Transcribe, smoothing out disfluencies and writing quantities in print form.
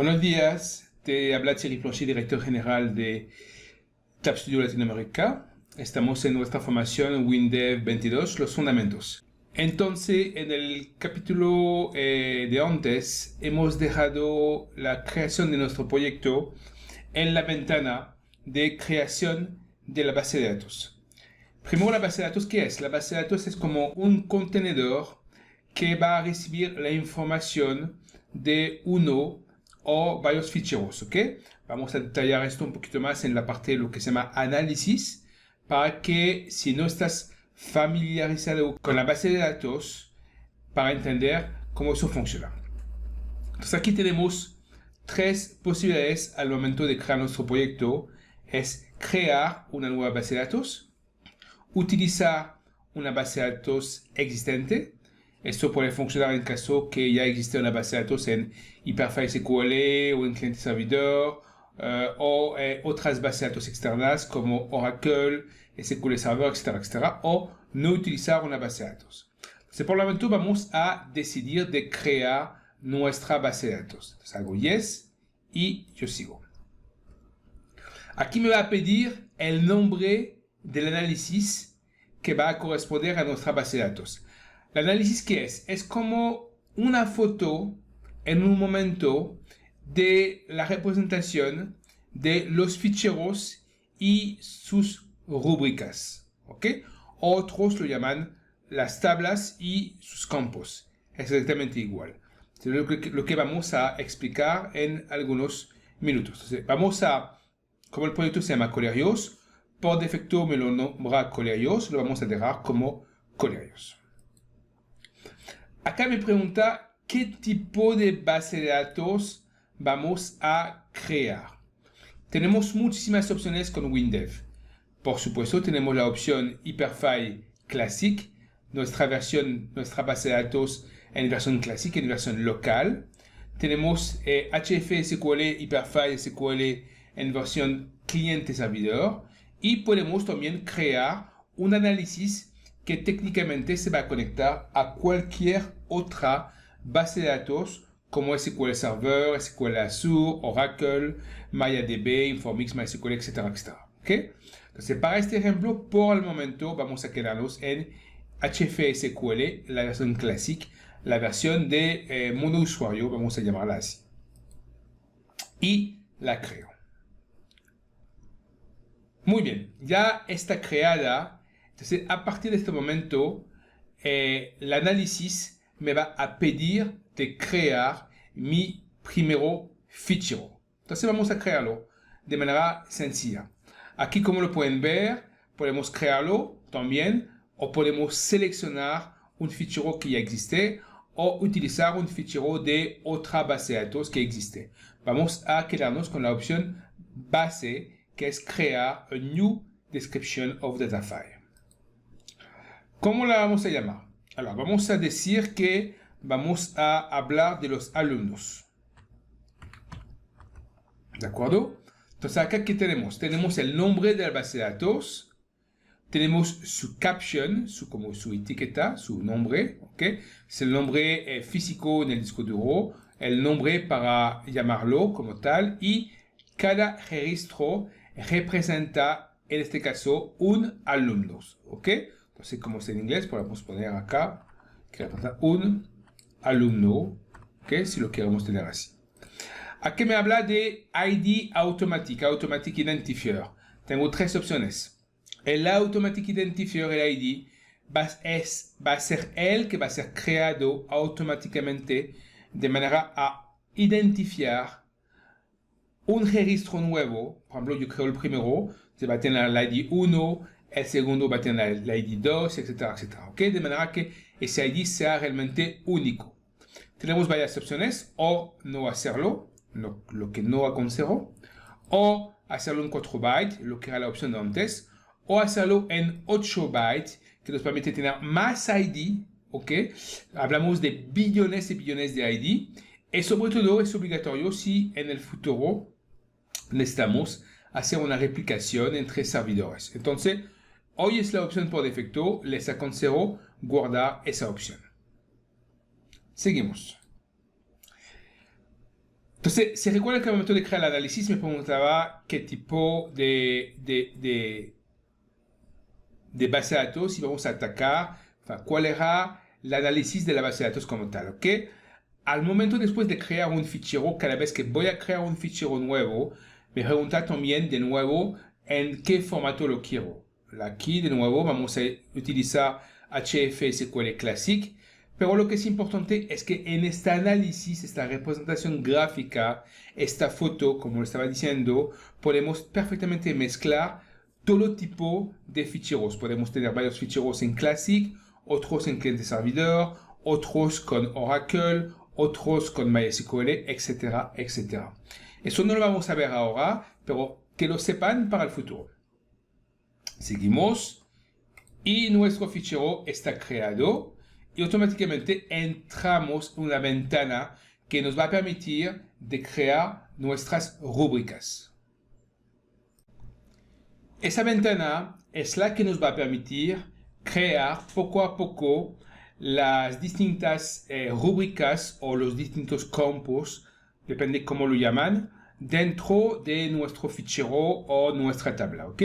Buenos días, te habla Thierry Planchet, director general de Tap Studio Latinoamérica. Estamos en nuestra formación WinDev 22, los fundamentos. Entonces, en el capítulo de antes, hemos dejado la creación de nuestro proyecto en la ventana de creación de la base de datos. Primero, la base de datos, ¿qué es? La base de datos es como un contenedor que va a recibir la información de uno o varios ficheros, ¿ok? Vamos a detallar esto un poquito más en la parte de lo que se llama análisis, para que si no estás familiarizado con la base de datos, para entender cómo eso funciona. Entonces aquí tenemos tres posibilidades al momento de crear nuestro proyecto. Es crear una nueva base de datos, utilizar una base de datos existente. Esto puede funcionar en caso que ya existe una base de datos en Hyperfile SQL o en cliente servidor o otras bases de datos externas como Oracle, SQL Server, etcétera, etcétera, o no utilizar una base de datos. Entonces, por lo tanto, vamos a decidir de crear nuestra base de datos. Entonces, hago yes y yo sigo. Aquí me va a pedir el nombre del análisis que va a corresponder a nuestra base de datos. ¿El análisis qué es? Es como una foto en un momento de la representación de los ficheros y sus rúbricas, ¿ok? Otros lo llaman las tablas y sus campos. Es exactamente igual. Es lo que vamos a explicar en algunos minutos. Entonces, vamos a, como el proyecto se llama Colerios, por defecto me lo nombra Colerios, lo vamos a dejar como Colerios. Acá me pregunta qué tipo de base de datos vamos a crear. Tenemos muchísimas opciones con WinDev. Por supuesto, tenemos la opción Hyperfile Classic, nuestra base de datos en versión clásica, en versión local. Tenemos HFSQL, Hyperfile SQL en versión cliente-servidor. Y podemos también crear un análisis que técnicamente se va a conectar a cualquier otra base de datos como SQL Server, SQL Azure, Oracle, MariaDB, Informix, MySQL, etcétera, etcétera. ¿Okay? Entonces, para este ejemplo, por el momento, vamos a quedarnos en HFSQL, la versión clásica, la versión de monousuario, vamos a llamarla así. Y la creo. Muy bien, ya está creada. Entonces, a partir de este momento, el análisis me va a pedir de crear mi primero fichero. Entonces, vamos a crearlo de manera sencilla. Aquí, como lo pueden ver, podemos crearlo también o podemos seleccionar un fichero que ya existe o utilizar un fichero de otra base de datos que existe. Vamos a quedarnos con la opción base, que es crear a new description of data file. ¿Cómo la vamos a llamar? Alors, vamos a decir que vamos a hablar de los alumnos. ¿De acuerdo? Entonces, acá, ¿qué tenemos? Tenemos el nombre de la base de datos. Tenemos su caption, como su etiqueta, su nombre. ¿Ok? Es el nombre físico en el disco duro. El nombre para llamarlo como tal. Y cada registro representa, en este caso, un alumno. ¿Ok? Entonces, como es en inglés, podemos poner acá que representa un alumno. ¿Ok? Si lo queremos tener así. Aquí me habla de ID Automatic Identifier. Tengo tres opciones. El Automatic Identifier, el ID, va a ser el que va a ser creado automáticamente de manera a identificar un registro nuevo. Por ejemplo, yo creo el primero, se va a tener el ID 1, el segundo va a tener el ID 2, etcétera, etcétera. ¿Ok? De manera que ese ID sea realmente único. Tenemos varias opciones, o no hacerlo, lo que no aconsejo, o hacerlo en 4 bytes, lo que era la opción de antes, o hacerlo en 8 bytes, que nos permite tener más ID, ¿ok? Hablamos de billones y billones de ID, y sobre todo es obligatorio si en el futuro necesitamos hacer una replicación entre servidores. Entonces, hoy es la opción por defecto, les aconsejo guardar esa opción. Seguimos. Entonces, se recuerda que al momento de crear el análisis me preguntaba qué tipo de base de datos íbamos a atacar, enfin, cuál era el análisis de la base de datos como tal, ¿ok? Al momento después de crear un fichero, cada vez que voy a crear un fichero nuevo, me pregunta también de nuevo en qué formato lo quiero. Aquí de nuevo vamos a utilizar HFSQL Classic, pero lo que es importante es que en este análisis, esta representación gráfica, esta foto, como lo estaba diciendo, podemos perfectamente mezclar todo tipo de ficheros. Podemos tener varios ficheros en Classic, otros en cliente servidor, otros con Oracle, otros con MySQL, etcétera, etcétera. Eso no lo vamos a ver ahora, pero que lo sepan para el futuro. Seguimos y nuestro fichero está creado y automáticamente entramos en una ventana que nos va a permitir de crear nuestras rúbricas. Esa ventana es la que nos va a permitir crear poco a poco las distintas rúbricas o los distintos campos, depende cómo lo llaman, dentro de nuestro fichero o nuestra tabla, ¿ok?